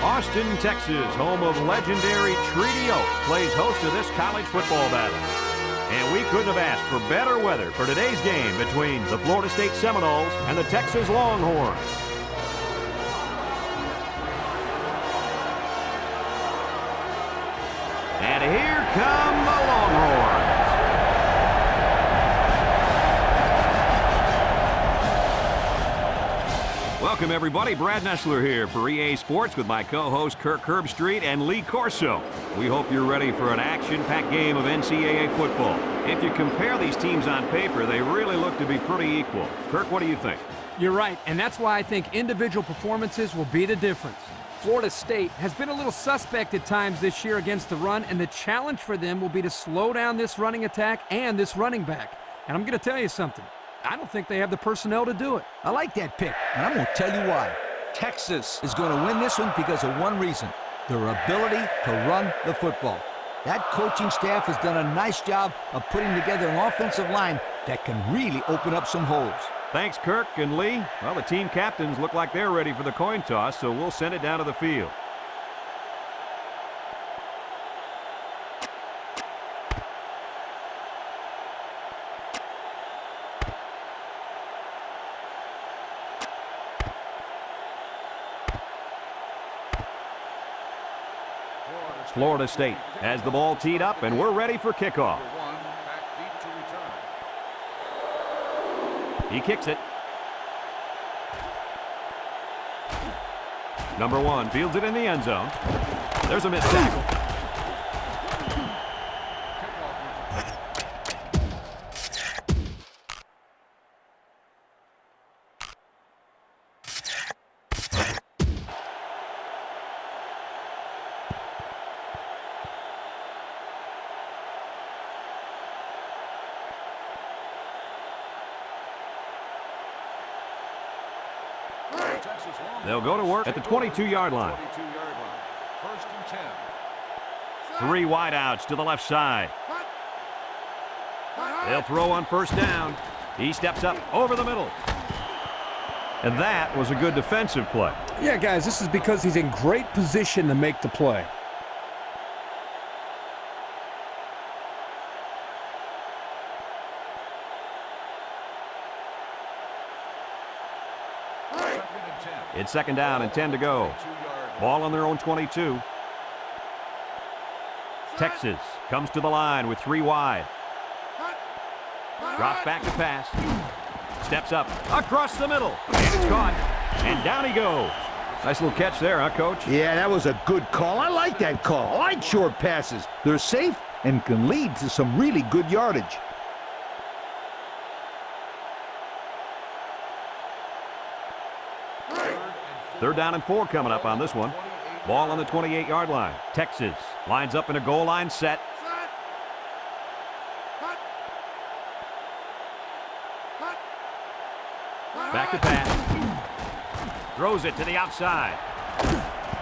Austin, Texas, home of legendary Treaty Oak, plays host to this college football battle. And we couldn't have asked for better weather for today's game between the Florida State Seminoles and the Texas Longhorns. And here come the Longhorns. Welcome, everybody. Brad Nessler here for EA Sports with my co-hosts Kirk Herbstreit and Lee Corso. We hope you're ready for an action-packed game of NCAA football. If you compare these teams on paper, they really look to be pretty equal. Kirk, what do you think? You're right, and that's why I think individual performances will be the difference. Florida State has been a little suspect at times this year against the run, and the challenge for them will be to slow down this running attack and this running back. And I'm going to tell you something. I don't think they have the personnel to do it. I like that pick, and I'm going to tell you why. Texas is going to win this one because of one reason: their ability to run the football. That coaching staff has done a nice job of putting together an offensive line that can really open up some holes. Thanks, Kirk and Lee. Well, the team captains look like they're ready for the coin toss, so we'll send it down to the field. Florida State has the ball teed up, and we're ready for kickoff. He kicks it. Number 1 fields it in the end zone. There's a missed tackle. They'll go to work at the 22-yard line. 3 wideouts to the left side. They'll throw on first down. He steps up over the middle. And that was a good defensive play. Yeah, guys, this is because he's in great position to make the play. It's 2nd down and 10 to go. Ball on their own 22. Texas comes to the line with 3 wide. Drops back to pass. Steps up across the middle. And it's caught. And down he goes. Nice little catch there, huh, Coach? Yeah, that was a good call. I like that call. I like short passes. They're safe and can lead to some really good yardage. Third down and 4 coming up on this one. Ball on the 28-yard line. Texas lines up in a goal line set. Back to pass. Throws it to the outside.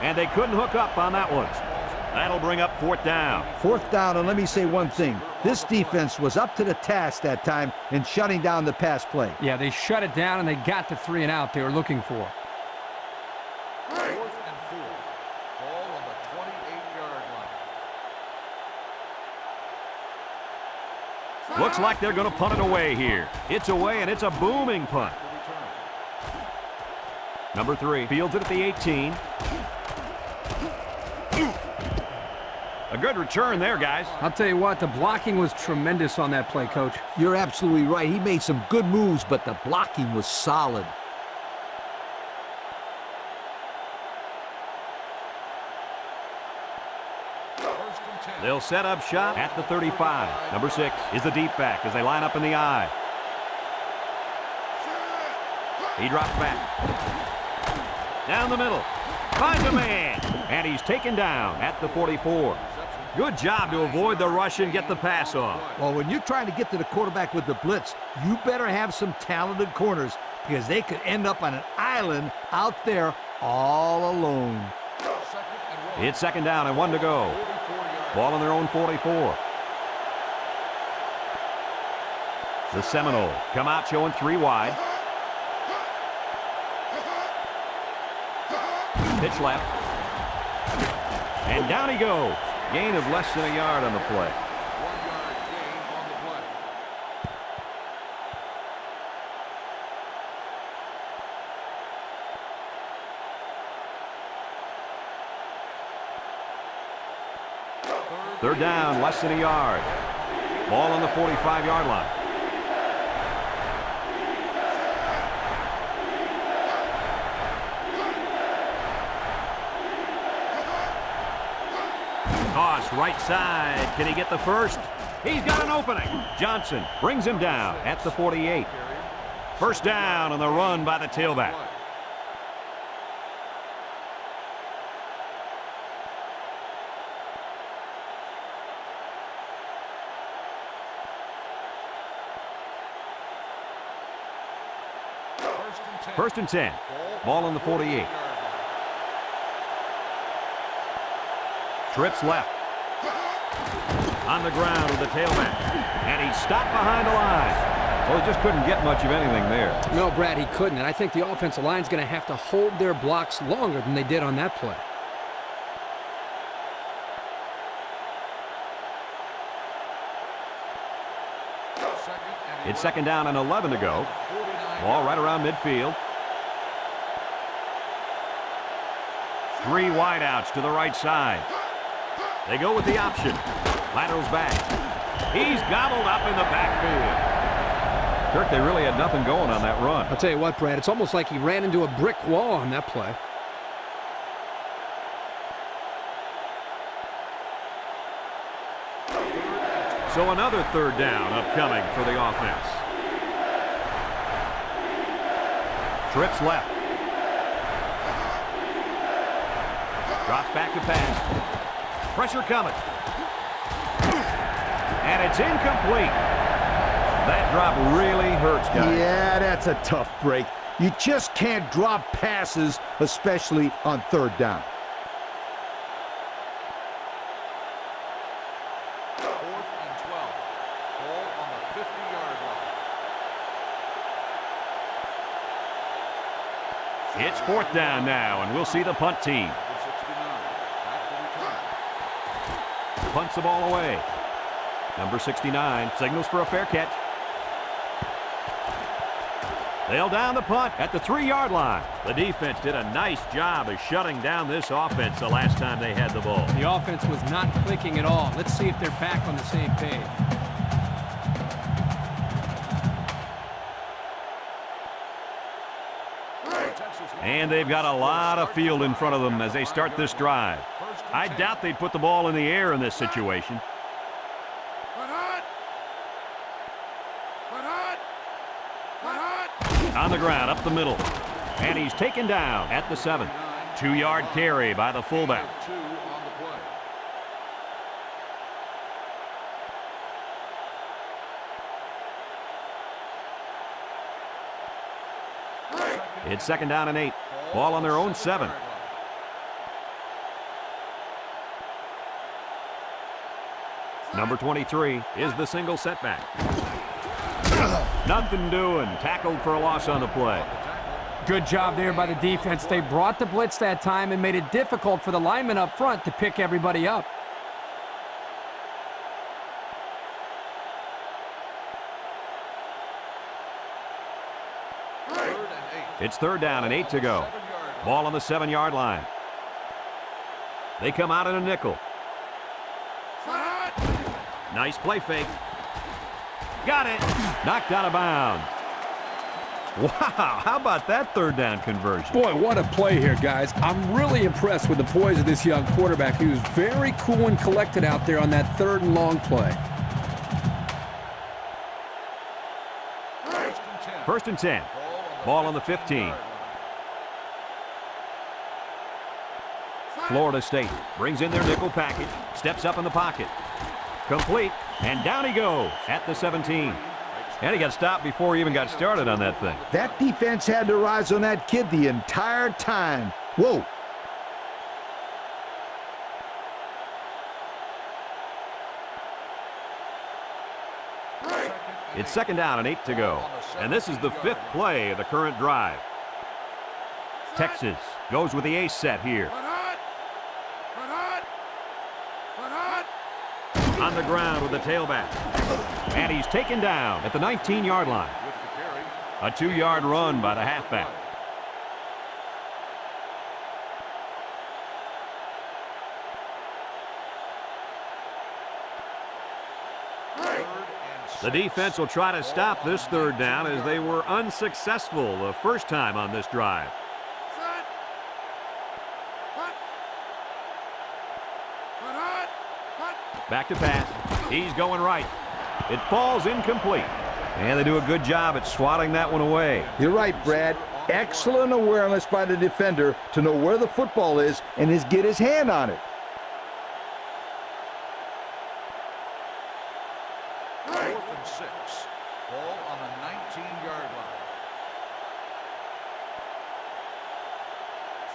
And they couldn't hook up on that one. That'll bring up 4th down. 4th down, and let me say one thing. This defense was up to the task that time in shutting down the pass play. Yeah, they shut it down, and they got the 3 and out they were looking for. Looks like they're going to punt it away here. It's away, and it's a booming punt. Number 3 fields it at the 18. A good return there, guys. I'll tell you what, the blocking was tremendous on that play, Coach. You're absolutely right. He made some good moves, but the blocking was solid. They'll set up shop at the 35. Number 6 is the deep back as they line up in the I. He drops back. Down the middle. Finds a man. And he's taken down at the 44. Good job to avoid the rush and get the pass off. Well, when you're trying to get to the quarterback with the blitz, you better have some talented corners because they could end up on an island out there all alone. It's 2nd down and 1 to go. Ball on their own 44. The Seminoles come out showing 3 wide. Pitch left. And down he goes. Gain of less than a yard on the play. 1 yard gain on the play. Third down, less than a yard. Ball on the 45-yard line. Toss right side. Can he get the first? He's got an opening. Johnson brings him down at the 48. First down on the run by the tailback. First and 10. Ball on the 48. Trips left. On the ground with the tailback. And he stopped behind the line. Well, he just couldn't get much of anything there. No, Brad, he couldn't. And I think the offensive line's going to have to hold their blocks longer than they did on that play. It's second down and 11 to go. Ball right around midfield. 3 wideouts to the right side. They go with the option. Laterals back. He's gobbled up in the backfield. Kirk, they really had nothing going on that run. I'll tell you what, Brad, it's almost like he ran into a brick wall on that play. So another third down upcoming for the offense. Trips left. Drops back to pass. Pressure coming. And it's incomplete. That drop really hurts, guys. Yeah, that's a tough break. You just can't drop passes, especially on third down. Fourth and 12. Ball on the 50-yard line. It's fourth down now, and we'll see the punt team. Number 69. Back to return. Punts the ball away. Number 69 signals for a fair catch. They'll down the punt at the 3-yard line. The defense did a nice job of shutting down this offense the last time they had the ball. The offense was not clicking at all. Let's see if they're back on the same page. And they've got a lot of field in front of them as they start this drive. I doubt they'd put the ball in the air in this situation. On the ground, up the middle. And he's taken down at the 7. 2-yard carry by the fullback. 2 on the play. It's second down and 8. Ball on their own 7. Number 23 is the single setback. Nothing doing. Tackled for a loss on the play. Good job there by the defense. They brought the blitz that time and made it difficult for the linemen up front to pick everybody up. It's third down and 8 to go. Ball on the 7-yard line. They come out in a nickel. Nice play fake. Got it. Knocked out of bounds. Wow, how about that third down conversion? Boy, what a play here, guys. I'm really impressed with the poise of this young quarterback. He was very cool and collected out there on that 3rd and long play. First and 10. Ball on the 15. Florida State brings in their nickel package, steps up in the pocket. Complete, and down he goes at the 17. And he got stopped before he even got started on that thing. That defense had their eyes on that kid the entire time. Whoa. It's second down and 8 to go. And this is the 5th play of the current drive. Texas goes with the ace set here. the ground with the tailback. And he's taken down at the 19-yard line. A 2-yard run by the halfback. The defense will try to stop this third down as they were unsuccessful the first time on this drive. Back to pass. He's going right. It falls incomplete. And they do a good job at swatting that one away. You're right, Brad. Excellent awareness by the defender to know where the football is and get his hand on it.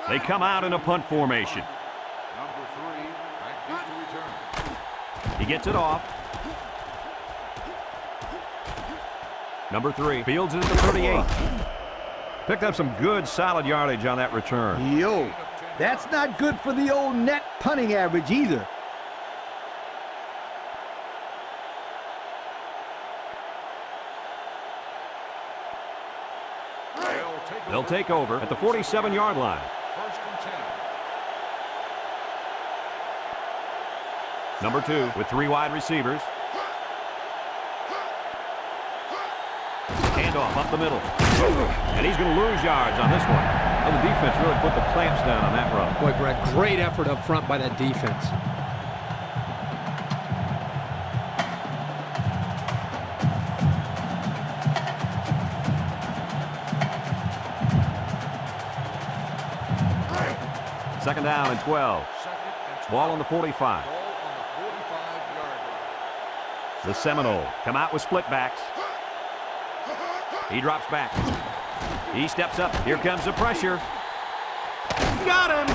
They come out in a punt formation. He gets it off. Number 3 fields it at the 38. Picked up some good solid yardage on that return. Yo, that's not good for the old net punting average either. They'll take over at the 47-yard line. Number 2 with 3 wide receivers. Handoff up the middle. And he's going to lose yards on this one. Well, the defense really put the clamps down on that run. Boy, Brad, great effort up front by that defense. Second down and 12. Ball on the 45. The Seminoles come out with split backs. He drops back. He steps up. Here comes the pressure. Got him!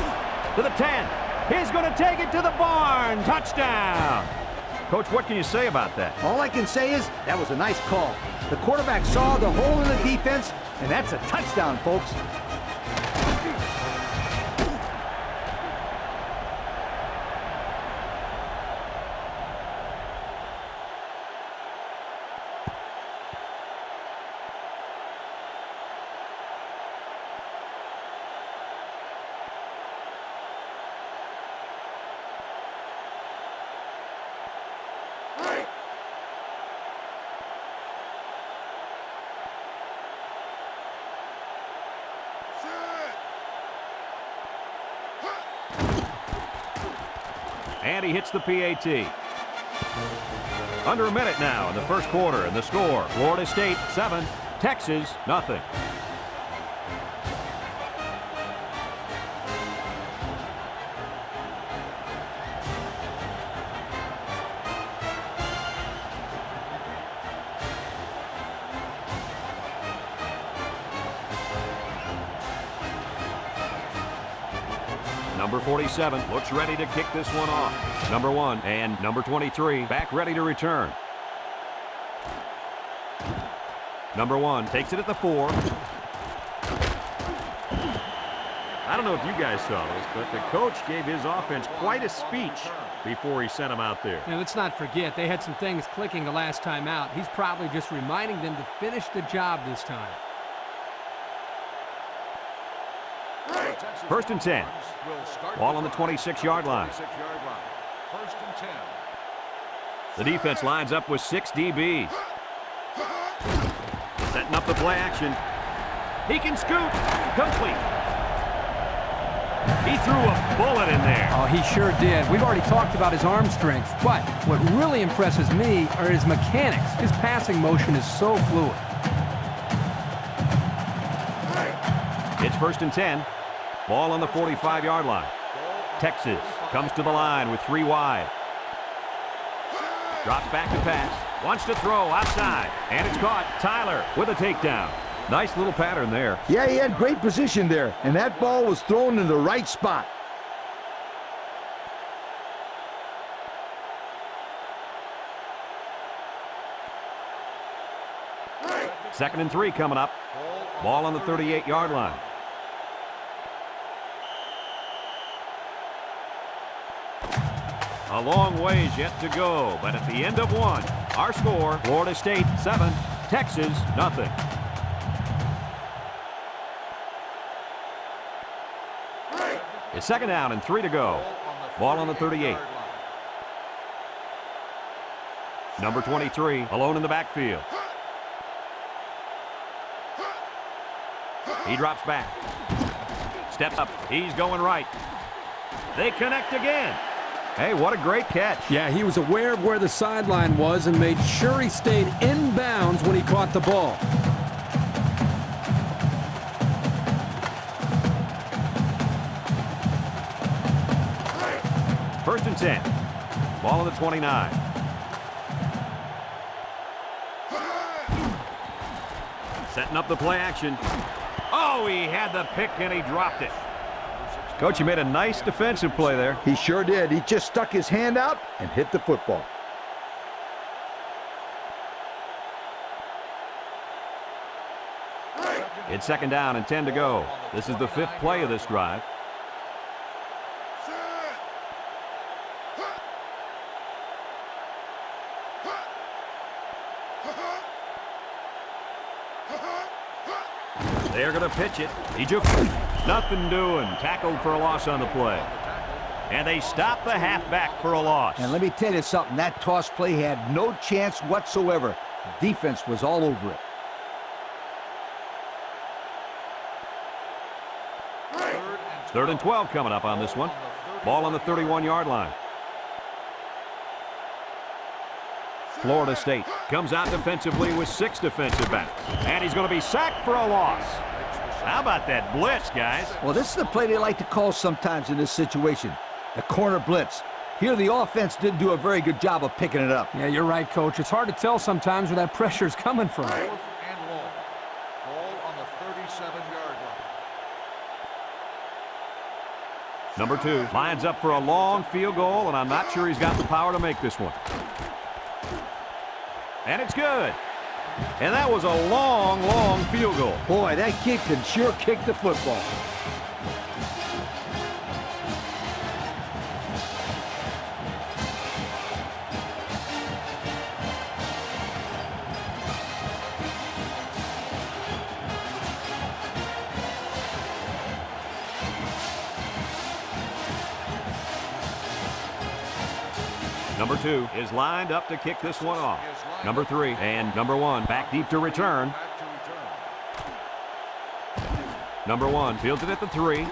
To the 10. He's going to take it to the barn. Touchdown! Coach, what can you say about that? All I can say is that was a nice call. The quarterback saw the hole in the defense, and that's a touchdown, folks. And he hits the PAT. Under a minute now in the first quarter, and the score, Florida State 7, Texas nothing. Number 47 looks ready to kick this one off. Number 1 and number 23 back ready to return. Number 1 takes it at the 4. I don't know if you guys saw this, but the coach gave his offense quite a speech before he sent them out there. Now, let's not forget, they had some things clicking the last time out. He's probably just reminding them to finish the job this time. First and 10. Ball on the 26-yard line. The defense lines up with 6 DBs. Setting up the play action. He can scoot. Complete. He threw a bullet in there. Oh, he sure did. We've already talked about his arm strength, but what really impresses me are his mechanics. His passing motion is so fluid. It's first and 10. Ball on the 45-yard line. Texas comes to the line with 3 wide. Drops back to pass. Wants to throw outside. And it's caught. Tyler with a takedown. Nice little pattern there. Yeah, he had great position there, and that ball was thrown in the right spot. Second and 3 coming up. Ball on the 38-yard line. A long ways yet to go, but at the end of one, our score, Florida State 7, Texas nothing. It's second down and 3 to go. Ball on the 38. Number 23, alone in the backfield. He drops back. Steps up. He's going right. They connect again. Hey, what a great catch. Yeah, he was aware of where the sideline was and made sure he stayed in bounds when he caught the ball. First and 10. Ball on the 29. Setting up the play action. Oh, he had the pick and he dropped it. Coach, you made a nice defensive play there. He sure did. He just stuck his hand out and hit the football. It's second down and 10 to go. This is the 5th play of this drive. They're going to pitch it. He just nothing doing. Tackled for a loss on the play. And they stop the halfback for a loss. And let me tell you something. That toss play had no chance whatsoever. The defense was all over it. Third and 12 coming up on this one. Ball on the 31-yard line. Florida State comes out defensively with 6 defensive backs. And he's going to be sacked for a loss. How about that blitz, guys? Well, this is the play they like to call sometimes in this situation. The corner blitz. Here, the offense didn't do a very good job of picking it up. Yeah, you're right, Coach. It's hard to tell sometimes where that pressure's coming from. 4th and long. Ball on the 37-yard line. Number 2 lines up for a long field goal, and I'm not sure he's got the power to make this one. And it's good. And that was a long, long field goal. Boy, that kid can sure kick the football. Number 2 is lined up to kick this one off. Number 3 and number 1 back deep to return. Number 1 fields it at the 3.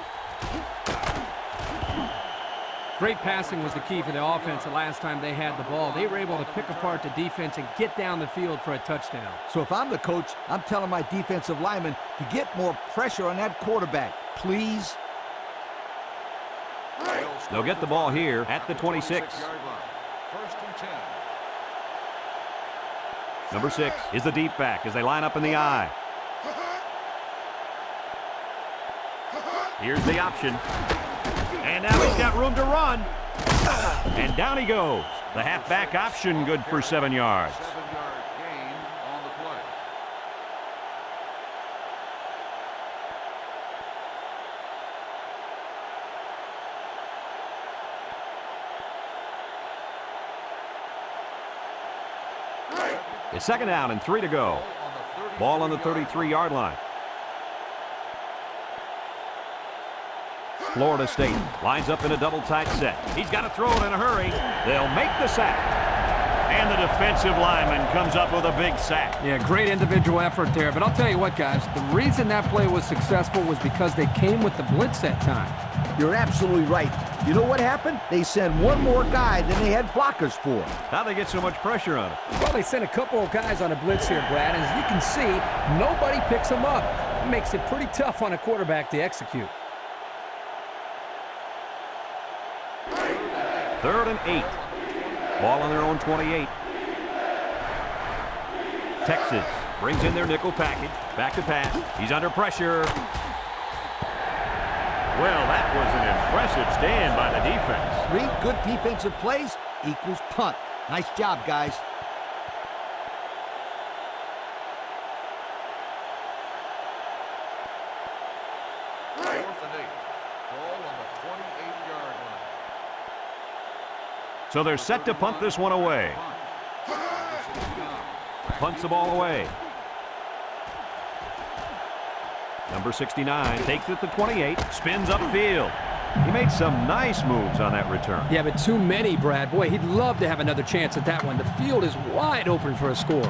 Great passing was the key for the offense the last time they had the ball. They were able to pick apart the defense and get down the field for a touchdown. So if I'm the coach, I'm telling my defensive linemen to get more pressure on that quarterback, please. They'll get the ball here at the 26. First and 10. Number 6 is the deep back as they line up in the I. Here's the option. And now he's got room to run. And down he goes. The halfback option good for 7 yards. 7-yard gain on the play. It's second down and 3 to go. Ball on the 33-yard line. Florida State lines up in a double tight set. He's got to throw it in a hurry. They'll make the sack. And the defensive lineman comes up with a big sack. Yeah, great individual effort there. But I'll tell you what, guys, the reason that play was successful was because they came with the blitz that time. You're absolutely right. You know what happened? They sent one more guy than they had blockers for. How'd they get so much pressure on him? Well, they sent a couple of guys on a blitz here, Brad, and as you can see, nobody picks them up. It makes it pretty tough on a quarterback to execute. Third and 8. Ball on their own 28. Texas brings in their nickel package. Back to pass. He's under pressure. Well, that was an impressive stand by the defense. 3 good defensive plays equals punt. Nice job, guys. Fourth and 8. Ball on the 28-yard line. So they're set to punt this one away. Punts the ball away. Number 69 takes it to 28, spins upfield. He made some nice moves on that return. Yeah, but too many, Brad. Boy, he'd love to have another chance at that one. The field is wide open for a score.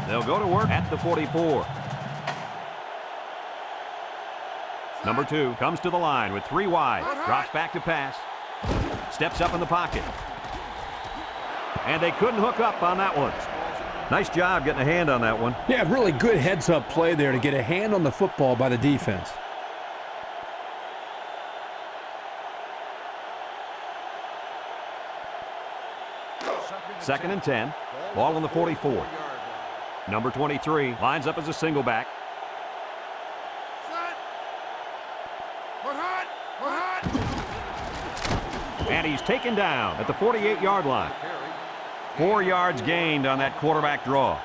They'll go to work at the 44. Number 2 comes to the line with 3 wide. Drops back to pass. Steps up in the pocket. And they couldn't hook up on that one. Nice job getting a hand on that one. Yeah, really good heads-up play there to get a hand on the football by the defense. Second and 10. Ball on the 44. Number 23 lines up as a single back. And he's taken down at the 48-yard line. 4 yards gained on that quarterback draw.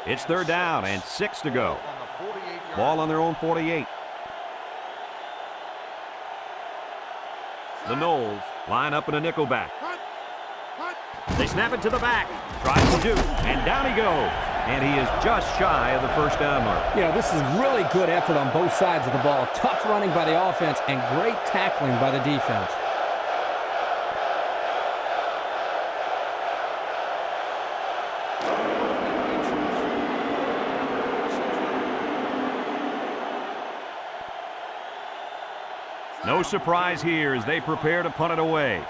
It's third down and 6 to go. Ball on their own 48. The Knowles line up in a nickel back. They snap it to the back. Tries to do, and down he goes. And he is just shy of the first down mark. Yeah, this is really good effort on both sides of the ball. Tough running by the offense and great tackling by the defense. No surprise here as they prepare to punt it away.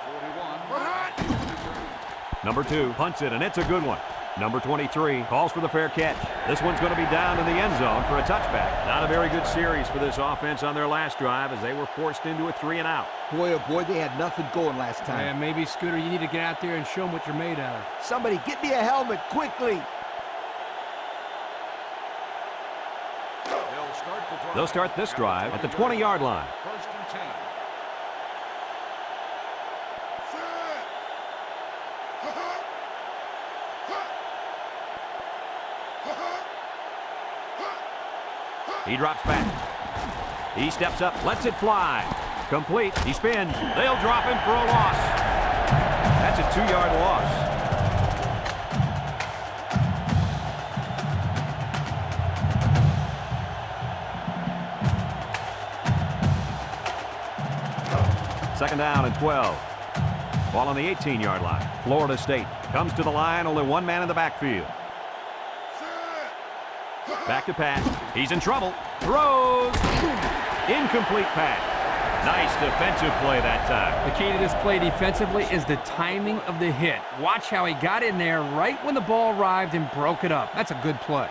Number 2 punts it, and it's a good one. Number 23 calls for the fair catch. This one's going to be down in the end zone for a touchback. Not a very good series for this offense on their last drive as they were forced into a 3-and-out. Boy, oh boy, they had nothing going last time. Yeah, maybe, Scooter, you need to get out there and show them what you're made out of. Somebody get me a helmet quickly. They'll start this drive at the 20-yard line. First and 10. He drops back. He steps up, lets it fly. Complete. He spins. They'll drop him for a loss. That's a 2-yard loss. Second down and 12. Ball on the 18-yard line. Florida State comes to the line, only one man in the backfield. Back to pass. He's in trouble. Throws. Incomplete pass. Nice defensive play that time. The key to this play defensively is the timing of the hit. Watch how he got in there right when the ball arrived and broke it up. That's a good play.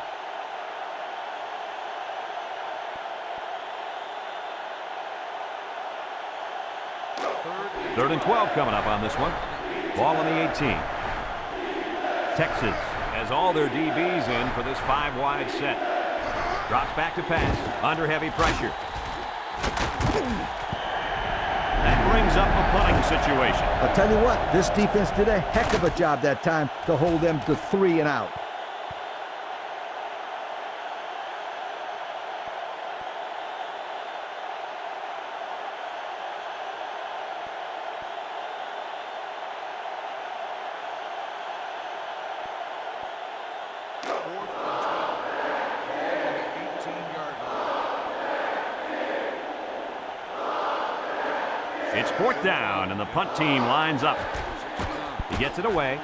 Third and 12 coming up on this one. Ball on the 18. Texas has all their DBs in for this 5-wide set. Drops back to pass. Under heavy pressure. That brings up a punting situation. I'll tell you what, this defense did a heck of a job that time to hold them to 3-and-out. It's fourth down, and the punt team lines up. He gets it away.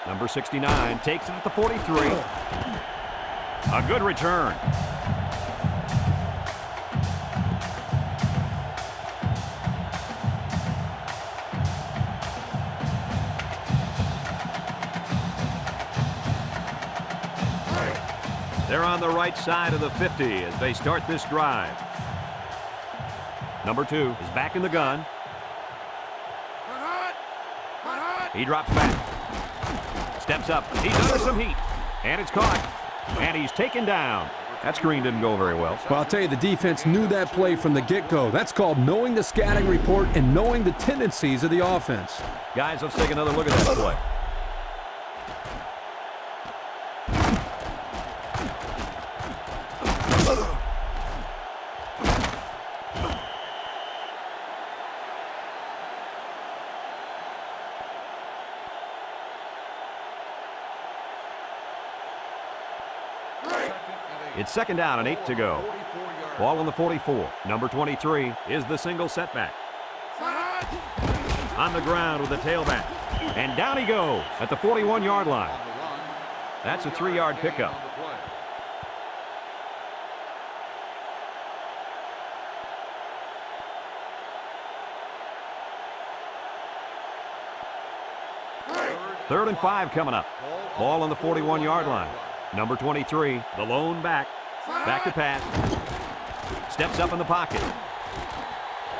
Number 69 takes it at the 43. A good return. They're on the right side of the 50 as they start this drive. Number 2 is back in the gun. He drops back. Steps up. He's under some heat. And it's caught. And he's taken down That screen didn't go very well. Well, I'll tell you, the defense knew that play from the get-go. That's called knowing the scouting report and knowing the tendencies of the offense. Guys, let's take another look at that play. It's second down and 8 to go. Ball on the 44. Number 23 is the single setback. On the ground with the tailback. And down he goes at the 41-yard line. That's a 3-yard pickup. Third and 5 coming up. Ball on the 41-yard line. Number 23, the lone back. Back to pass. Steps up in the pocket.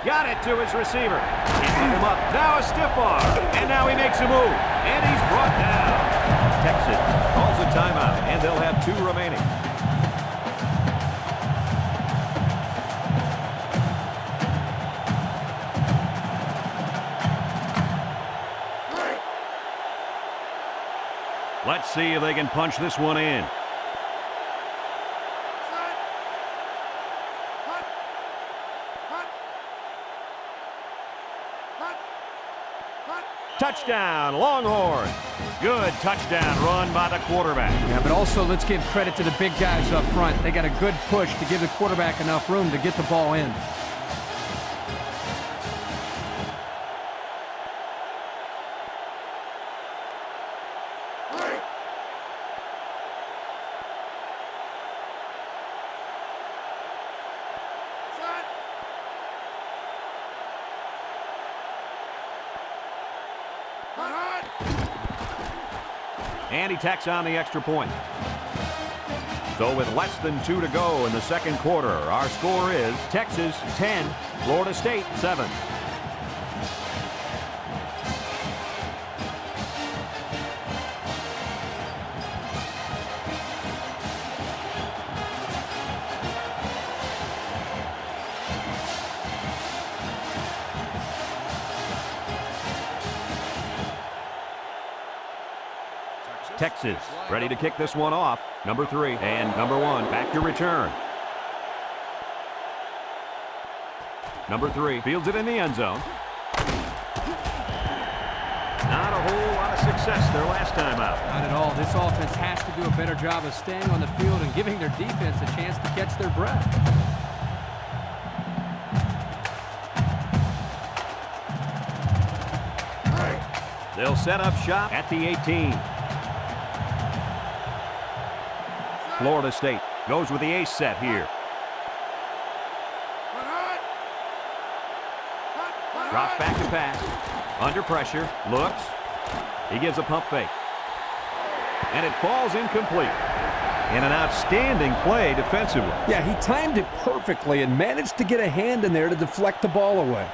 Got it to his receiver. Can't pick him up. Now a stiff arm. And now he makes a move. And he's brought down. Texas calls a timeout, and they'll have 2 remaining. Let's see if they can punch this one in. Touchdown, Longhorns. Good touchdown run by the quarterback. Yeah, but also let's give credit to the big guys up front. They got a good push to give the quarterback enough room to get the ball in. And he tacks on the extra point. So with less than 2 to go in the second quarter, our score is Texas 10, Florida State 7. Texas ready to kick this one off. Number 3 and number 1 back to return. Number 3 fields it in the end zone. Not a whole lot of success their last time out. Not at all. This offense has to do a better job of staying on the field and giving their defense a chance to catch their breath. They'll set up shop at the 18. Florida State goes with the ace set here. Drops back to pass. Under pressure. Looks. He gives a pump fake. And it falls incomplete. And an outstanding play defensively. Yeah, he timed it perfectly and managed to get a hand in there to deflect the ball away.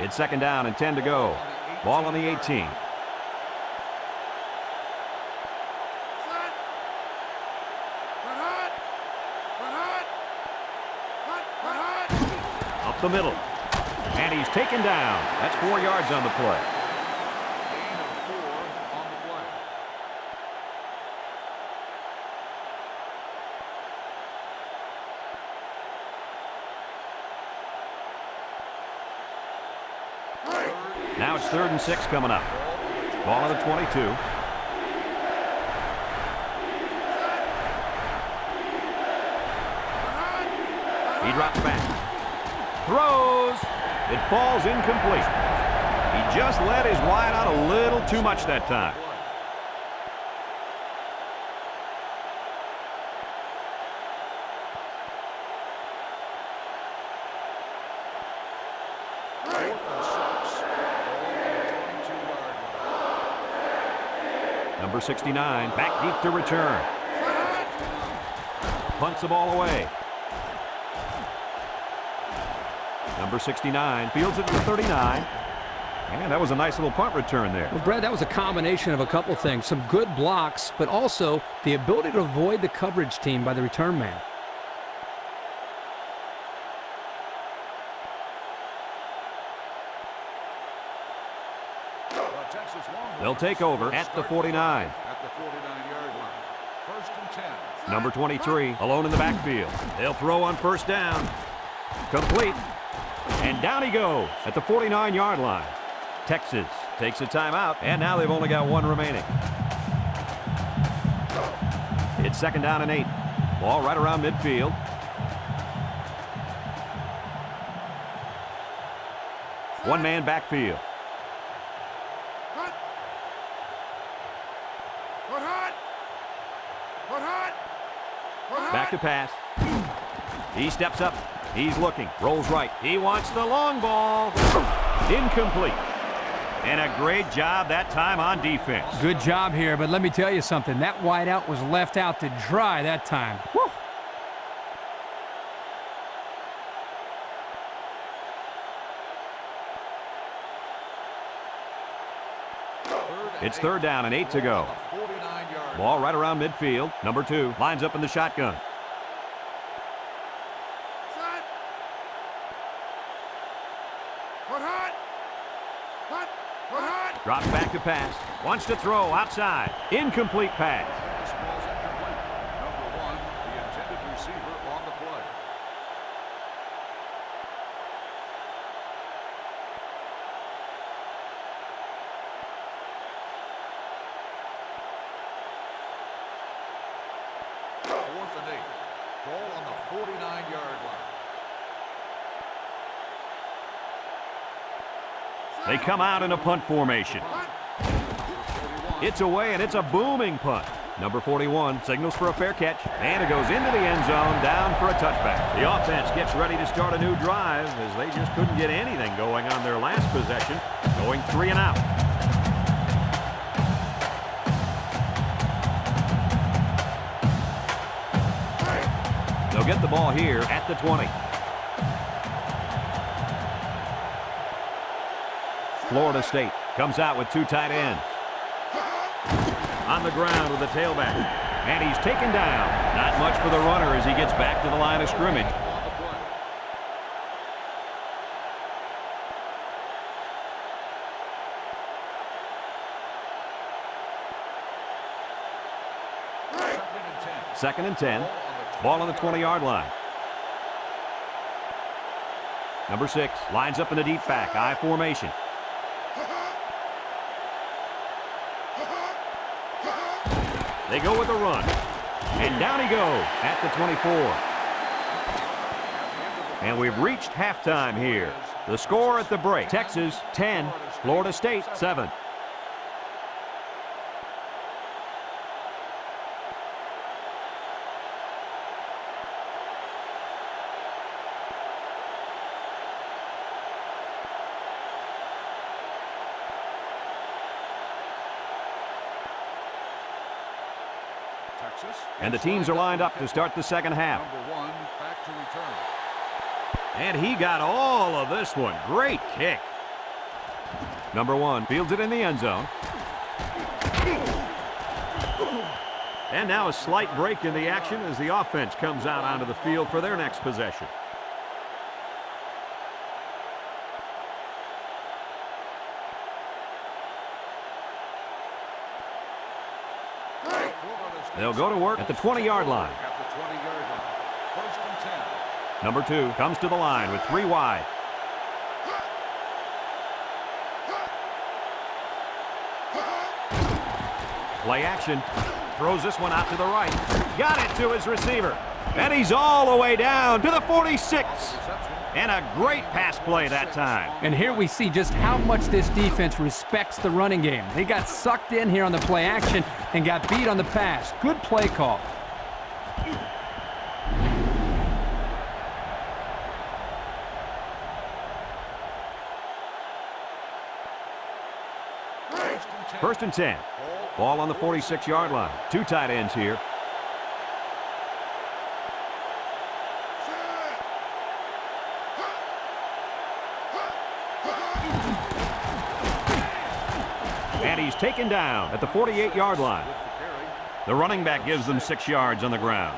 It's second down and 10 to go. Ball on the 18. Up the middle. And he's taken down. That's 4 yards on the play. Gain of 4 on the play. Now it's 3rd and 6 coming up. Ball on the 22. He drops back. Throws. It falls incomplete. He just let his wide out a little too much that time. Number 69, back deep to return. Punts the ball away. Number 69 fields it to 39. And that was a nice little punt return there. Well, Brad, that was a combination of a couple things. Some good blocks, but also the ability to avoid the coverage team by the return man. They'll take over at the 49. At the 49-yard line. First and 10. Number 23, alone in the backfield. They'll throw on first down. Complete. And down he goes at the 49-yard line. Texas takes a timeout, and now they've only got one remaining. It's second down and 8. Ball right around midfield. One-man backfield. Back to pass. He steps up. He's looking. Rolls right. He wants the long ball. Incomplete. And a great job that time on defense. Good job here, but let me tell you something. That wideout was left out to dry that time. Woo. It's third down and 8 to go. Ball right around midfield. Number 2 lines up in the shotgun. Drops back to pass. Wants to throw outside. Incomplete pass. This ball's incomplete. Number 1, the intended receiver on the play. Fourth and 8. Ball on the 49-yard line. They come out in a punt formation. It's away, and it's a booming punt. Number 41 signals for a fair catch, and it goes into the end zone, down for a touchback. The offense gets ready to start a new drive as they just couldn't get anything going on their last possession, going 3 and out. They'll get the ball here at the 20. Florida State comes out with 2 tight ends. On the ground with the tailback. And he's taken down. Not much for the runner as he gets back to the line of scrimmage. Second and 10. Ball on the 20-yard line. Number 6 lines up in the deep back. I formation. They go with a run. And down he goes at the 24. And we've reached halftime here. The score at the break, Texas 10, Florida State 7. And the teams are lined up to start the second half. Number 1 back to return. And he got all of this one. Great kick. Number 1 fields it in the end zone. And now a slight break in the action as the offense comes out onto the field for their next possession. They'll go to work at the 20-yard line. At the 20-yard line. First and 10. Number 2 comes to the line with 3 wide. Play action. Throws this one out to the right. Got it to his receiver. And he's all the way down to the 46. And a great pass play that time. And here we see just how much this defense respects the running game. They got sucked in here on the play action and got beat on the pass. Good play call. First and 10. Ball on the 46-yard line. 2 tight ends here. And he's taken down at the 48-yard line. The running back gives them 6 yards on the ground.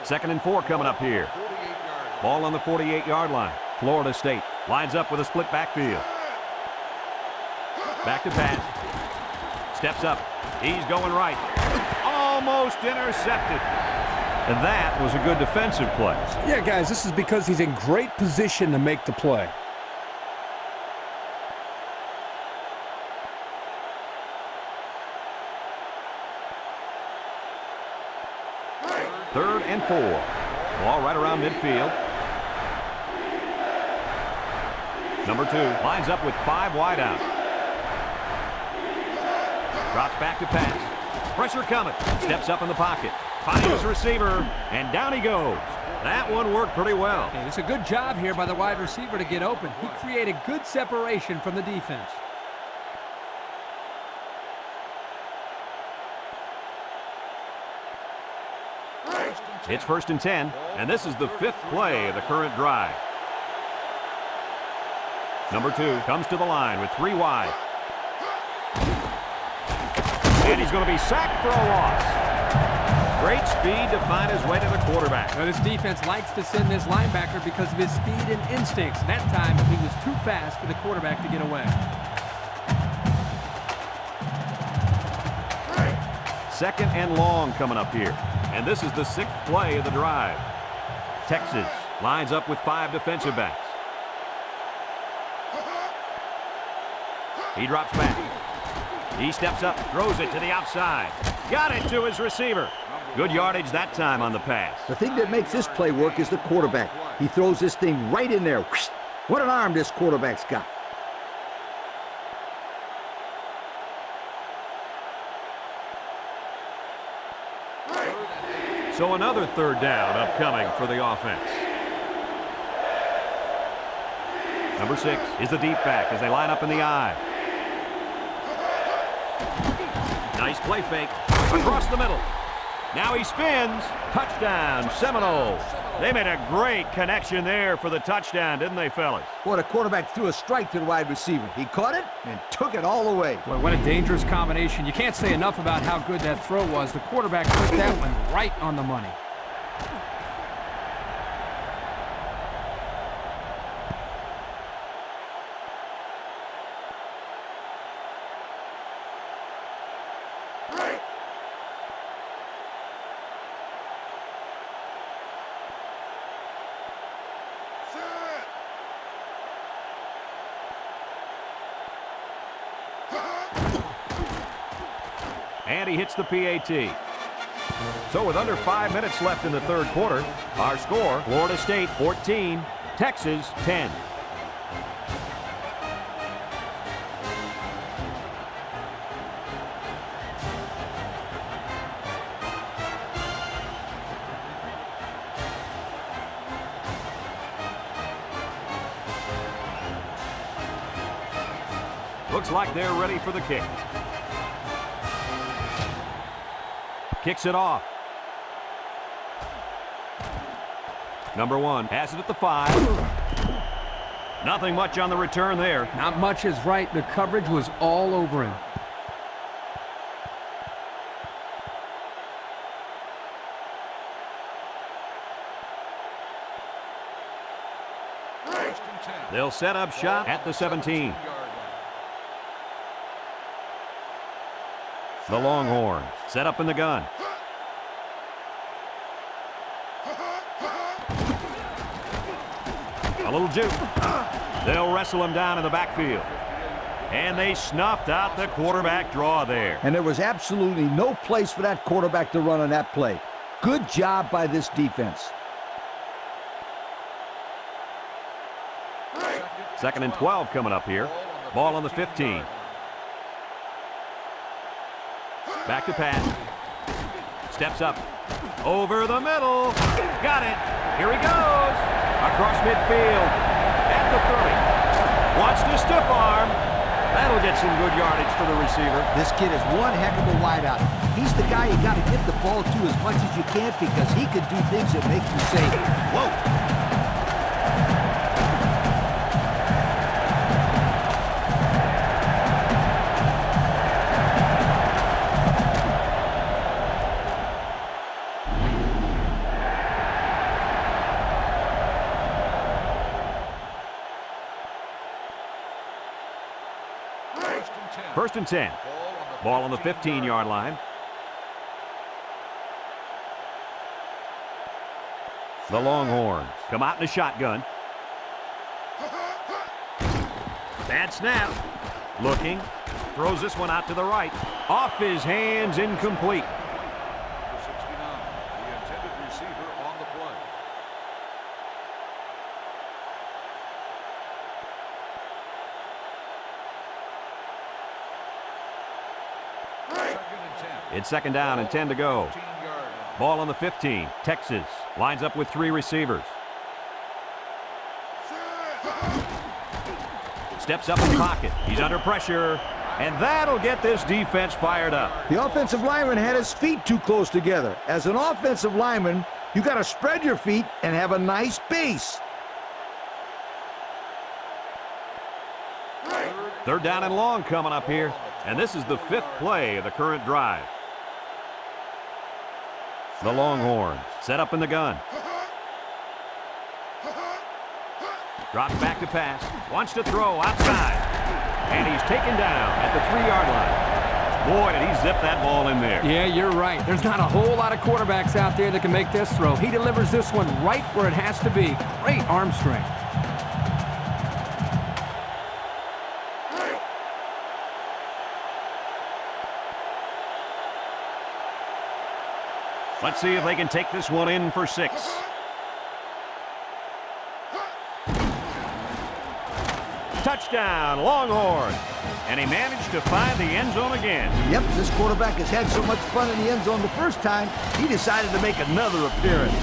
Second and 4 coming up here. Ball on the 48-yard line. Florida State lines up with a split backfield. Back to pass. Steps up. He's going right. Almost intercepted. And that was a good defensive play. Yeah, guys, this is because he's in great position to make the play. Third and 4. Ball right around midfield. Number 2 lines up with 5 wide out. Drops back to pass. Pressure coming. Steps up in the pocket. Finds his receiver, and down he goes. That one worked pretty well. Hey, it's a good job here by the wide receiver to get open. He created good separation from the defense. It's first and 10, and this is the 5th play of the current drive. Number 2 comes to the line with 3 wide. And he's going to be sacked for a loss. Great speed to find his way to the quarterback. Now, this defense likes to send this linebacker because of his speed and instincts. That time, he was too fast for the quarterback to get away. Second and long coming up here. And this is the 6th play of the drive. Texas lines up with 5 defensive backs. He drops back. He steps up, throws it to the outside. Got it to his receiver. Good yardage that time on the pass. The thing that makes this play work is the quarterback. He throws this thing right in there. What an arm this quarterback's got. So another third down upcoming for the offense. Number 6 is the deep back as they line up in the I. Nice play fake across the middle. Now he spins. Touchdown, Seminoles. They made a great connection there for the touchdown, didn't they, fellas? Boy, the quarterback threw a strike to the wide receiver. He caught it and took it all the way. Boy, what a dangerous combination. You can't say enough about how good that throw was. The quarterback put that one right on the money. And he hits the PAT. So with under 5 minutes left in the third quarter, our score, Florida State 14, Texas 10. Looks like they're ready for the kick. Kicks it off. Number 1 has it at the 5. Nothing much on the return there. Not much is right. The coverage was all over him. They'll set up shop at the 17. The Longhorns set up in the gun. A little juke. They'll wrestle him down in the backfield. And they snuffed out the quarterback draw there. And there was absolutely no place for that quarterback to run on that play. Good job by this defense. Second and 12 coming up here. Ball on the 15. Back to pass. Steps up. Over the middle. Got it. Here he goes. Across midfield. At the 30. Wants to stiff arm. That'll get some good yardage for the receiver. This kid is one heck of a wideout. He's the guy you got to get the ball to as much as you can because he can do things that make you say, whoa. First and 10. Ball on the 15-yard line. The Longhorns come out in a shotgun. Bad snap. Looking. Throws this one out to the right. Off his hands, incomplete. Number 69, the intended receiver on the play. It's second down and 10 to go. 15-yard line. Ball on the 15. Texas lines up with 3 receivers. Steps up in the pocket. He's under pressure. And that'll get this defense fired up. The offensive lineman had his feet too close together. As an offensive lineman, you got to spread your feet and have a nice base. Third down and long coming up here. And this is the 5th play of the current drive. The Longhorns set up in the gun. Drops back to pass. Wants to throw outside. And he's taken down at the 3-yard line. Boy, did he zip that ball in there. Yeah, you're right. There's not a whole lot of quarterbacks out there that can make this throw. He delivers this one right where it has to be. Great arm strength. Let's see if they can take this one in for 6. Touchdown, Longhorn. And he managed to find the end zone again. Yep, this quarterback has had so much fun in the end zone the first time, he decided to make another appearance.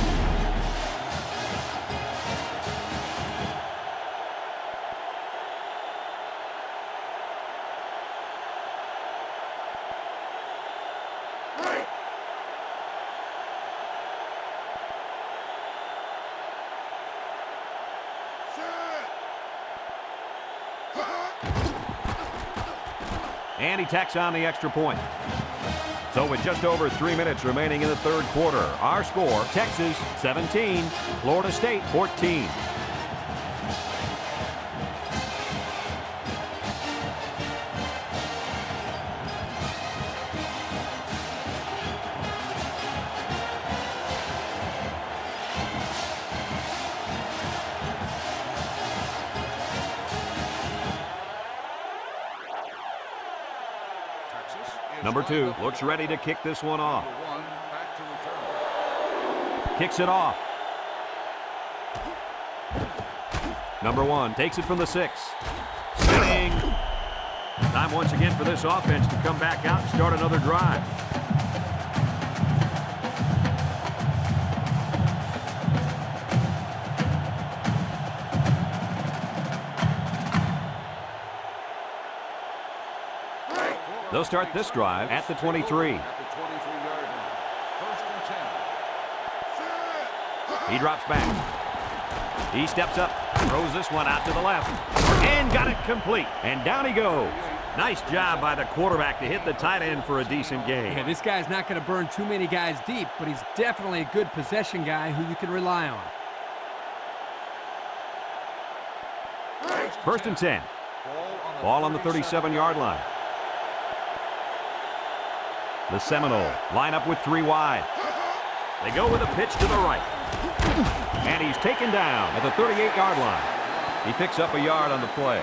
And he tacks on the extra point. So with just over 3 minutes remaining in the third quarter, our score, Texas 17, Florida State 14. Number 2 looks ready to kick this one off. Number 1 back to return. Kicks it off. Number 1 takes it from the 6. Spinning. Time once again for this offense to come back out and start another drive. They'll start this drive at the 23. At the 23-yard line. First and 10. He drops back. He steps up, throws this one out to the left, and got it complete. And down he goes. Nice job by the quarterback to hit the tight end for a decent gain. Yeah, this guy's not going to burn too many guys deep, but he's definitely a good possession guy who you can rely on. First and 10. Ball on the 37-yard line. The Seminoles line up with 3 wide. They go with a pitch to the right. And he's taken down at the 38-yard line. He picks up a yard on the play.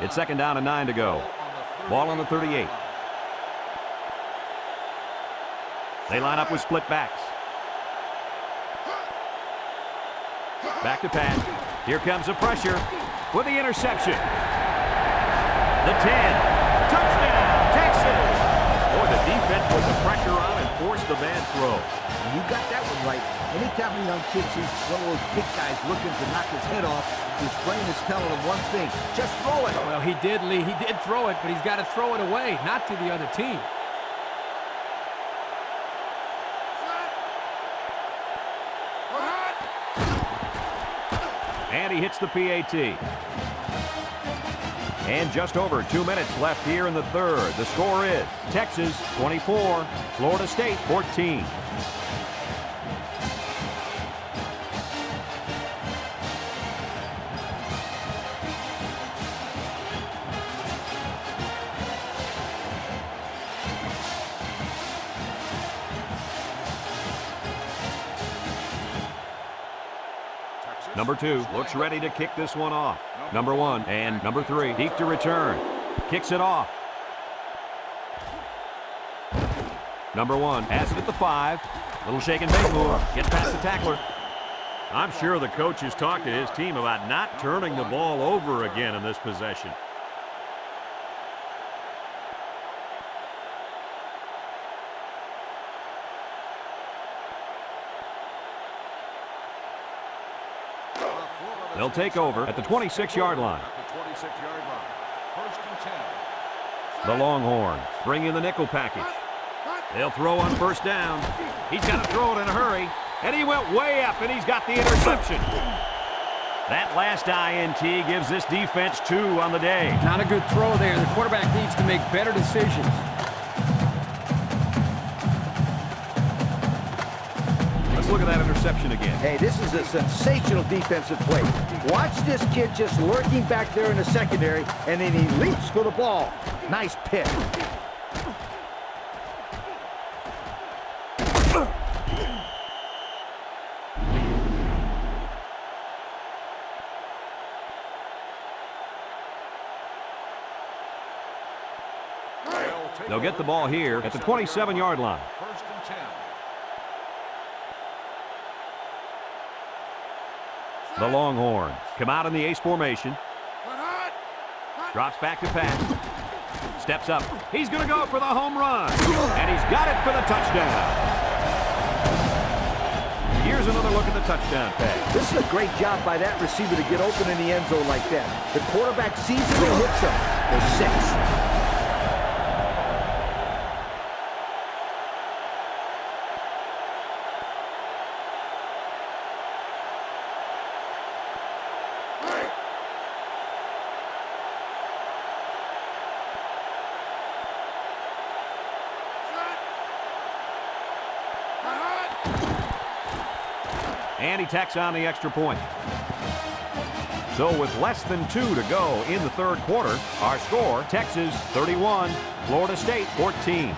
It's second down and 9 to go. Ball on the 38. They line up with split backs. Back to pass. Here comes the pressure with the interception. The 10. Touchdown, Texas. Boy, the defense put the pressure on and forced the bad throw. And you got that one right. Anytime a young kid sees one of those big guys looking to knock his head off, his brain is telling him one thing: just throw it. Well, he did, Lee. He did throw it, but he's got to throw it away, not to the other team. And he hits the PAT. And just over 2 minutes left here in the third. The score is Texas 24, Florida State 14. Number 2 looks ready to kick this one off. Number 1 and number 3 deep to return. Kicks it off. Number 1 has it at the 5. Little shake and bake move. Gets past the tackler. I'm sure the coach has talked to his team about not turning the ball over again in this possession. They'll take over at the 26-yard line. First and 10. The Longhorns bring in the nickel package. They'll throw on first down. He's got to throw it in a hurry. And he went way up, and he's got the interception. That last INT gives this defense 2 on the day. Not a good throw there. The quarterback needs to make better decisions. Let's look at that interception again. Hey, this is a sensational defensive play. Watch this kid just lurking back there in the secondary, and then he leaps for the ball. Nice pick. They'll get the ball here at the 27-yard line. First and 10. The Longhorns come out in the ace formation. Drops back to pass. Steps up. He's going to go for the home run. And he's got it for the touchdown. Here's another look at the touchdown pass. This is a great job by that receiver to get open in the end zone like that. The quarterback sees it and hits him for 6. And he tacks on the extra point. So with less than 2 to go in the third quarter, our score, Texas 31, Florida State 14.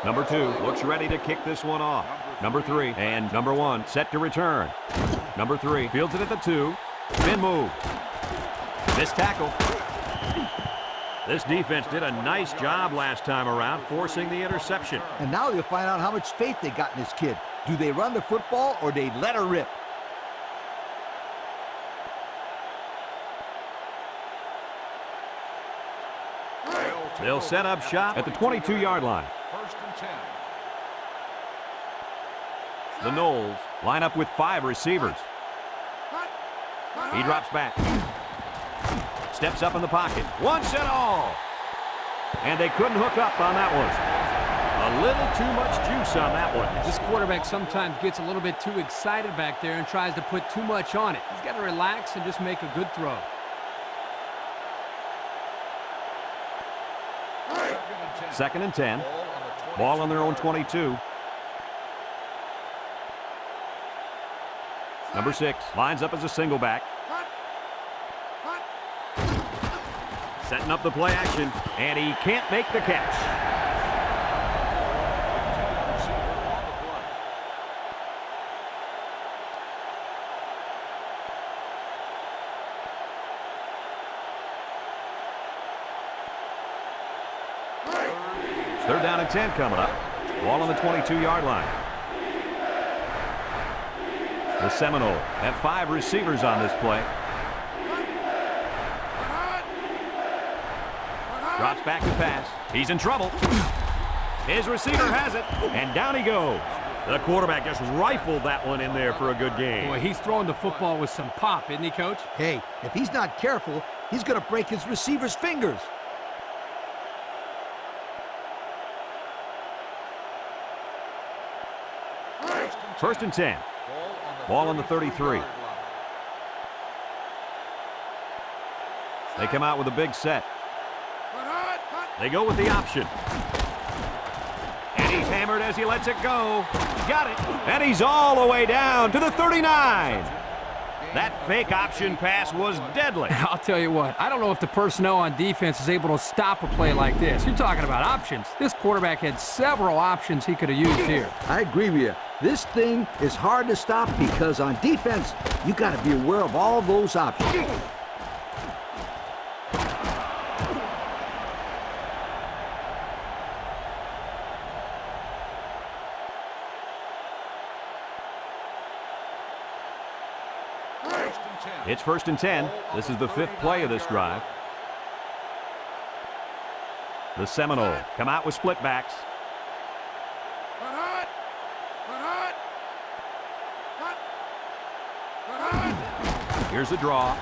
Number 2 looks ready to kick this one off. Number 3 and number 1 set to return. Number 3 fields it at the 2. Spin move. Missed tackle. This defense did a nice job last time around forcing the interception. And now you'll find out how much faith they got in this kid. Do they run the football or they let her rip? They'll set up shop at the 22-yard line. First and 10. The Noles line up with 5 receivers. He drops back. Steps up in the pocket. Once and all. And they couldn't hook up on that one. A little too much juice on that one. This quarterback sometimes gets a little bit too excited back there and tries to put too much on it. He's got to relax and just make a good throw. Second and 10. Ball on their own 22. Number 6 lines up as a single back. Setting up the play action, and he can't make the catch. Third down and 10 coming up. Ball on the 22-yard line. The Seminoles have 5 receivers on this play. Drops back to pass. He's in trouble. His receiver has it, and down he goes. The quarterback just rifled that one in there for a good game. Boy, he's throwing the football with some pop, isn't he, Coach? Hey, if he's not careful, he's going to break his receiver's fingers. First and 10. Ball on the 33. They come out with a big set. They go with the option. And he's hammered as he lets it go. Got it. And he's all the way down to the 39. That fake option pass was deadly. I'll tell you what, I don't know if the personnel on defense is able to stop a play like this. You're talking about options. This quarterback had several options he could have used here. I agree with you. This thing is hard to stop because on defense, you got to be aware of all those options. It's first and 10. This is the 5th play of this drive. The Seminoles come out with split backs. Here's the draw.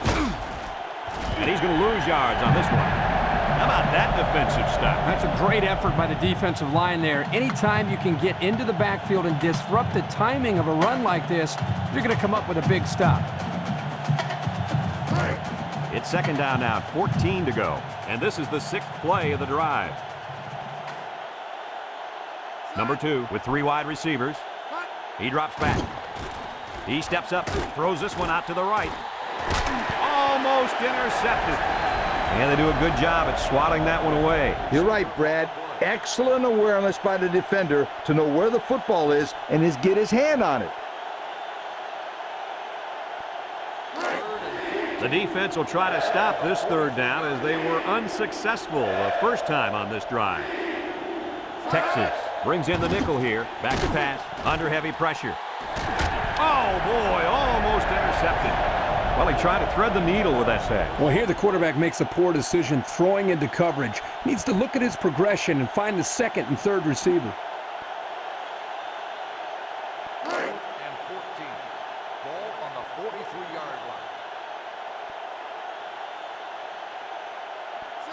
And he's going to lose yards on this one. How about that defensive stop? That's a great effort by the defensive line there. Anytime you can get into the backfield and disrupt the timing of a run like this, you're going to come up with a big stop. It's second down now, 14 to go. And this is the 6th play of the drive. Number 2 with 3 wide receivers. He drops back. He steps up, throws this one out to the right. Almost intercepted. And they do a good job at swatting that one away. You're right, Brad. Excellent awareness by the defender to know where the football is and get his hand on it. The defense will try to stop this third down as they were unsuccessful the first time on this drive. Texas brings in the nickel here. Back to pass. Under heavy pressure. Oh, boy, almost intercepted. Well, he tried to thread the needle with that sack. Well, here the quarterback makes a poor decision throwing into coverage. Needs to look at his progression and find the second and third receiver. And 14. Ball on the 43-yard line.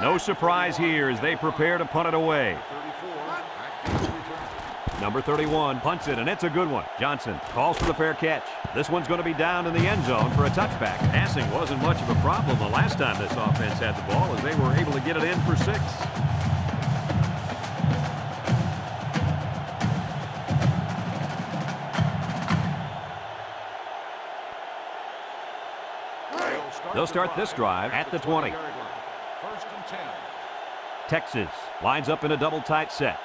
No surprise here as they prepare to punt it away. 34. Active return. Number 31 punts it, and it's a good one. Johnson calls for the fair catch. This one's going to be down in the end zone for a touchback. Passing wasn't much of a problem the last time this offense had the ball as they were able to get it in for 6. They'll start this drive at the 20. First and 10. Texas lines up in a double tight set.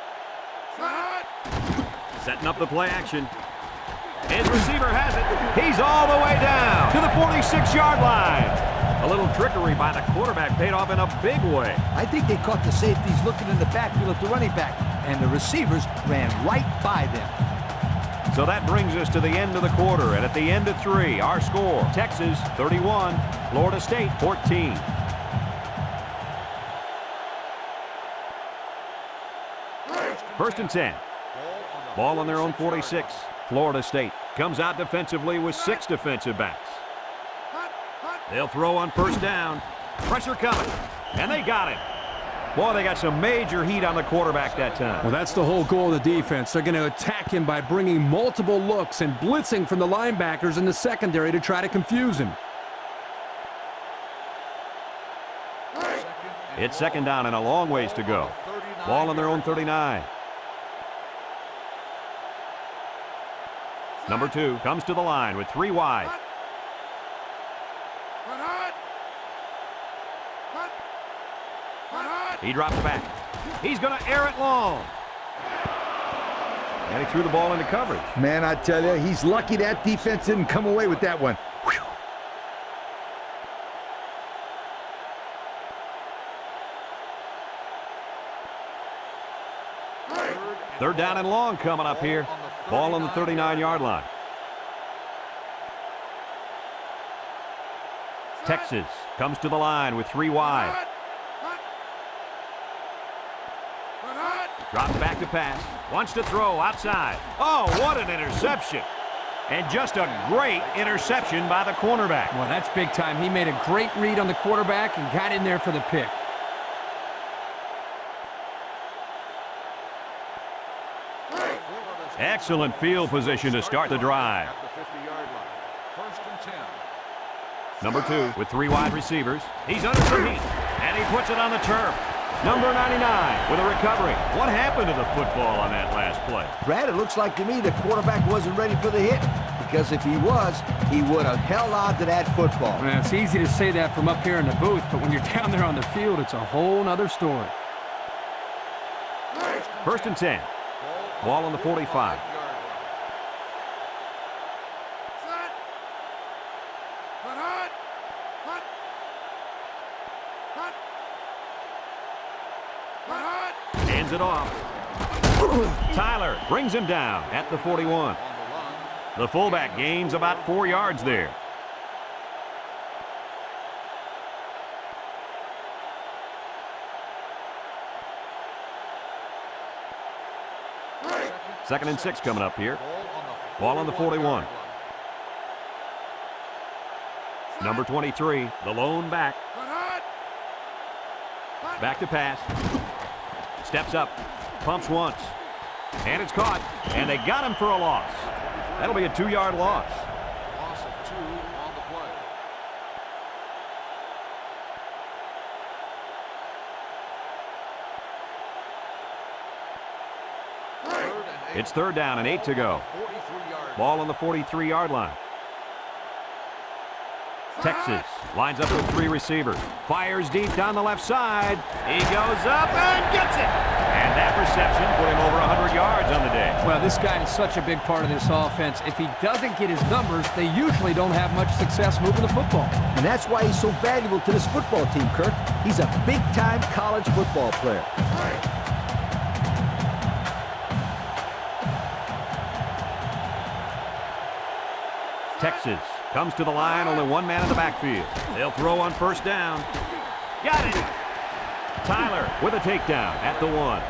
Setting up the play action. His receiver has it. He's all the way down to the 46-yard line. A little trickery by the quarterback paid off in a big way. I think they caught the safeties looking in the backfield at the running back, and the receivers ran right by them. So that brings us to the end of the quarter, and at the end of 3, our score, Texas 31, Florida State 14. First and 10. Ball on their own 46. Florida State comes out defensively with 6 defensive backs. They'll throw on first down. Pressure coming, and they got him. Boy, they got some major heat on the quarterback that time. Well, that's the whole goal of the defense. They're going to attack him by bringing multiple looks and blitzing from the linebackers in the secondary to try to confuse him. It's second down and a long ways to go. Ball on their own 39. Number 2 comes to the line with 3 wide. He drops back. He's going to air it long. And he threw the ball into coverage. Man, I tell you, he's lucky that defense didn't come away with that one. Whew. Third down and long coming up here. Ball on the 39-yard line. Texas comes to the line with 3 wide. Drops back to pass. Wants to throw outside. Oh, what an interception. And just a great interception by the cornerback. Well, that's big time. He made a great read on the quarterback and got in there for the pick. Excellent field position to start the drive. Number 2 with 3 wide receivers. He's under some heat, and he puts it on the turf. Number 99 with a recovery. What happened to the football on that last play? Brad, it looks like to me the quarterback wasn't ready for the hit, because if he was, he would have held on to that football. Well, it's easy to say that from up here in the booth, but when you're down there on the field, it's a whole nother story. First and 10. Ball on the 45. Hands it off. Tyler brings him down at the 41. The fullback gains about 4 yards there. Second and 6 coming up here. Ball on the 41. Number 23, the lone back. Back to pass. Steps up. Pumps once. And it's caught. And they got him for a loss. That'll be a 2-yard loss. Loss of 2 on the play. It's third down and 8 to go. Ball on the 43-yard line. Texas lines up with 3 receivers. Fires deep down the left side. He goes up and gets it. And that reception put him over 100 yards on the day. Well, this guy is such a big part of this offense. If he doesn't get his numbers, they usually don't have much success moving the football. And that's why he's so valuable to this football team, Kirk. He's a big-time college football player. Texas comes to the line, only 1 man in the backfield. They'll throw on first down. Got it. Tyler with a takedown at the 1.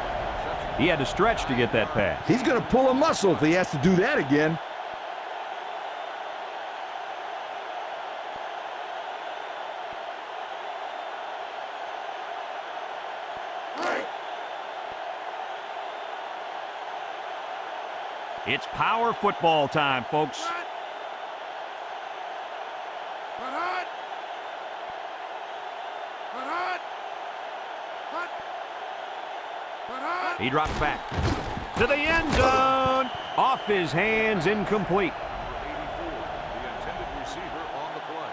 He had to stretch to get that pass. He's going to pull a muscle if he has to do that again. It's power football time, folks. He drops back to the end zone. Off his hands, incomplete. Number 84, the intended receiver on the play.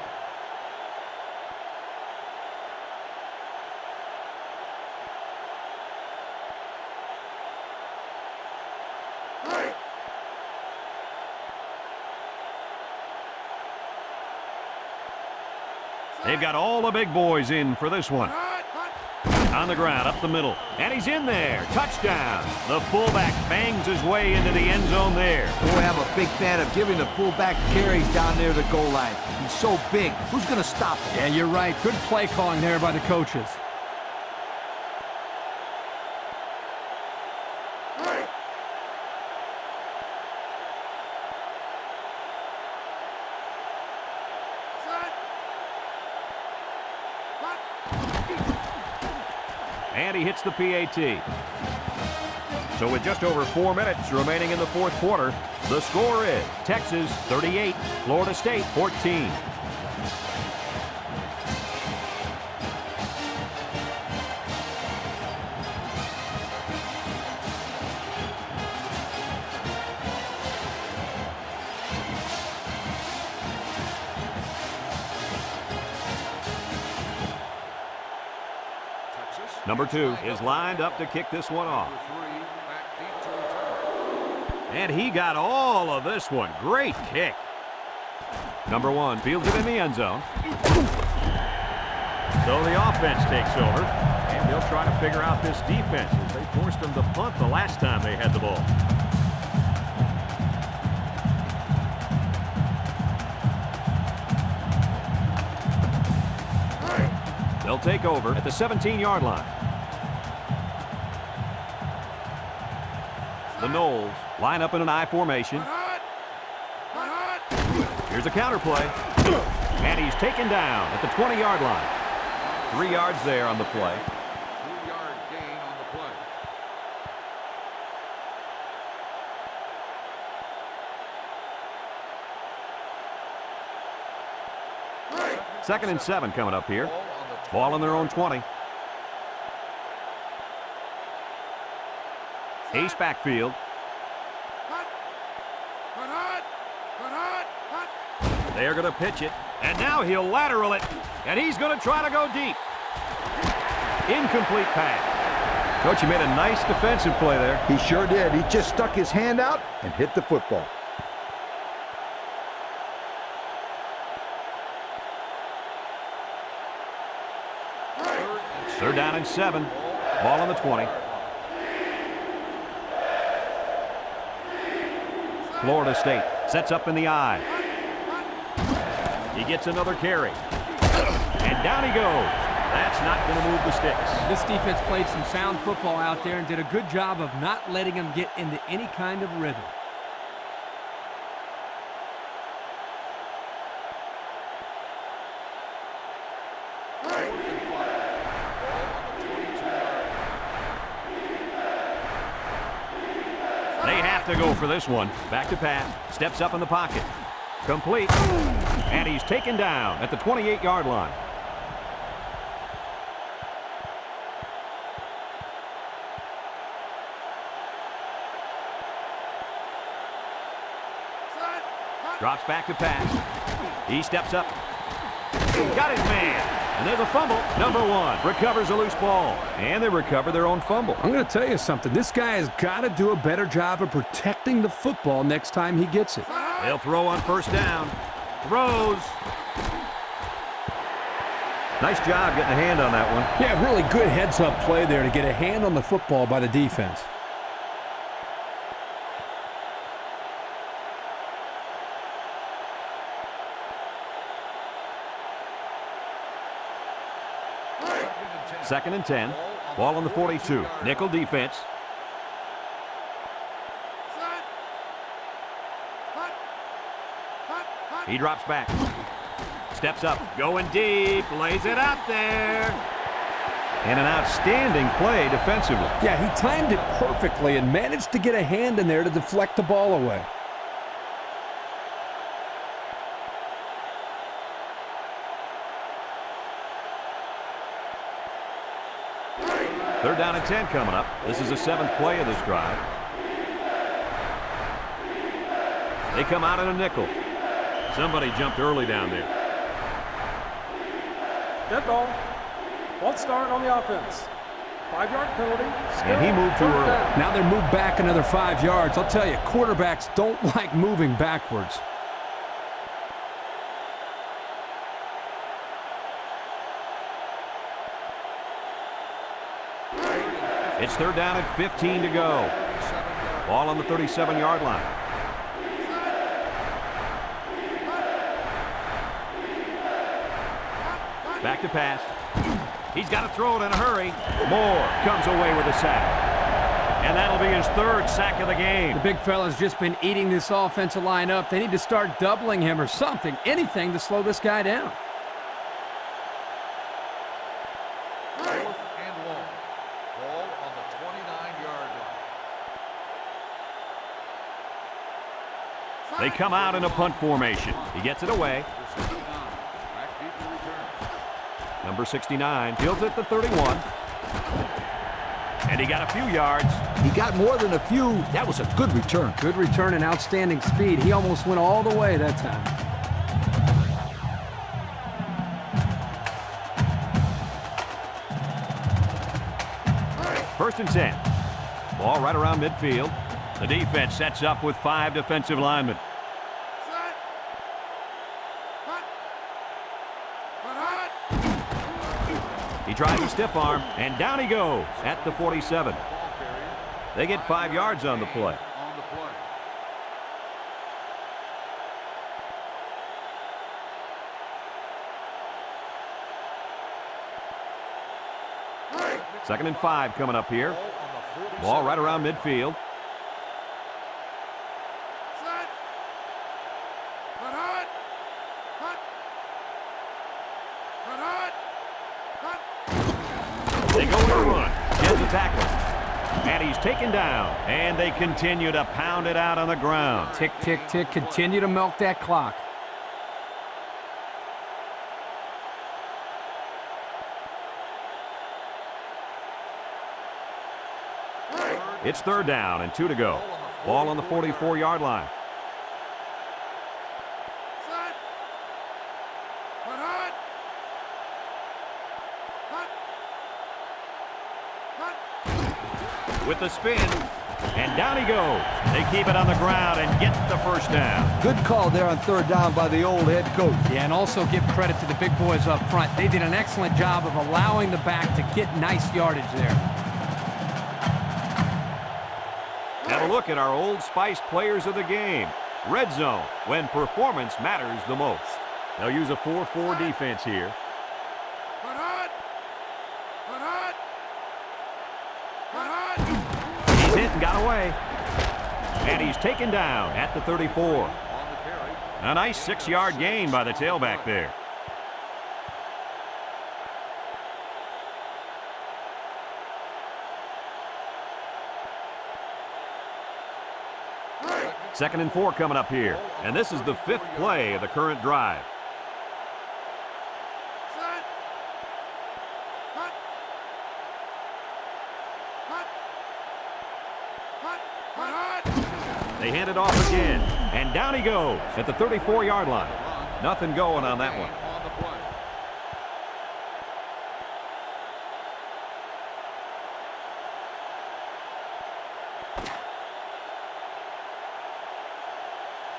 They've got all the big boys in for this one. On the ground, up the middle, and he's in there. Touchdown. The fullback bangs his way into the end zone there. Boy, I'm a big fan of giving the fullback carries down near the goal line. He's so big. Who's going to stop him? Yeah, you're right. Good play calling there by the coaches. And he hits the PAT. So with just over 4 minutes remaining in the fourth quarter, the score is Texas 38, Florida State 14. Number 2 is lined up to kick this one off. And he got all of this one. Great kick. Number 1 fields it in the end zone. So the offense takes over, and they'll try to figure out this defense as they Forced them to punt the last time they had the ball. They'll take over at the 17-yard line. The Knowles line up in an I formation. Here's a counter play. And he's taken down at the 20-yard line. 3 yards there on the play. 3-yard gain on the play. Second and 7 coming up here. Ball on their own 20. Ace backfield. They're going to pitch it. And now he'll lateral it. And he's going to try to go deep. Incomplete pass. Coach, he made a nice defensive play there. He sure did. He just stuck his hand out and hit the football. Third down and 7. Ball on the 20. Florida State sets up in the I. He gets another carry. And down he goes. That's not going to move the sticks. This defense played some sound football out there and did a good job of not letting him get into any kind of rhythm. They have to go for this one. Back to pass. Steps up in the pocket. Complete. And he's taken down at the 28-yard line. Drops back to pass. He steps up. Got his man. And there's a fumble. Number 1 recovers a loose ball. And they recover their own fumble. I'm going to tell you something. This guy has got to do a better job of protecting the football next time he gets it. They'll throw on first down. Throws. Nice job getting a hand on that one. Yeah, really good heads-up play there to get a hand on the football by the defense. Second and 10. Ball on the 42. Nickel defense. He drops back. Steps up. Going deep. Lays it out there. And an outstanding play defensively. Yeah, he timed it perfectly and managed to get a hand in there to deflect the ball away. Third down and 10 coming up. This is the 7th play of this drive. They come out in a nickel. Somebody jumped early down there. Dead ball. Ball starting on the offense. 5-yard penalty. And he moved too early. Now they're moved back another 5 yards. I'll tell you, quarterbacks don't like moving backwards. It's third down and 15 to go. Ball on the 37-yard line. Back to pass. He's got to throw it in a hurry. Moore comes away with a sack. And that'll be his 3rd sack of the game. The big fella's just been eating this offensive line up. They need to start doubling him or something, anything to slow this guy down. They come out in a punt formation. He gets it away. Number 69 fields it at the 31. And he got a few yards. He got more than a few. That was a good return. Good return and outstanding speed. He almost went all the way that time. First and 10. Ball right around midfield. The defense sets up with 5 defensive linemen. He tries a stiff arm, and down he goes at the 47. They get 5 yards on the play. On the play. Second and 5 coming up here. Ball right around midfield. Set. Cut hot. Cut. Cut. They go to run. Gets the tackle. And he's taken down. And they continue to pound it out on the ground. Tick, tick, tick. Continue to milk that clock. It's third down and 2 to go. Ball on the 44-yard line. Set. Cut hot. Cut. With the spin. And down he goes. They keep it on the ground and get the first down. Good call there on third down by the old head coach. Yeah, and also give credit to the big boys up front. They did an excellent job of allowing the back to get nice yardage there. Have a look at our Old Spice players of the game. Red zone, when performance matters the most. They'll use a 4-4 defense here. Cut hot. Cut hot. Cut hot. He's hit and got away. And he's taken down at the 34. On the carry. A nice 6-yard gain by the tailback there. Second and 4 coming up here. And this is the 5th play of the current drive. Set. Cut. Cut. Cut. Cut hot. They hand it off again. And down he goes at the 34-yard line. Nothing going on that one. On the play.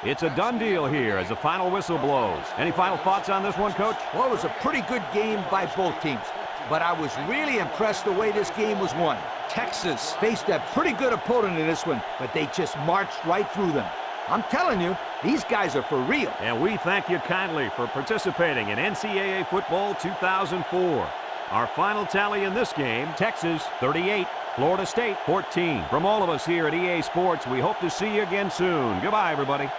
It's a done deal here as the final whistle blows. Any final thoughts on this one, Coach? Well, it was a pretty good game by both teams, but I was really impressed the way this game was won. Texas faced a pretty good opponent in this one, but they just marched right through them. I'm telling you, these guys are for real. And we thank you kindly for participating in NCAA Football 2004. Our final tally in this game, Texas 38, Florida State 14. From all of us here at EA Sports, we hope to see you again soon. Goodbye, everybody.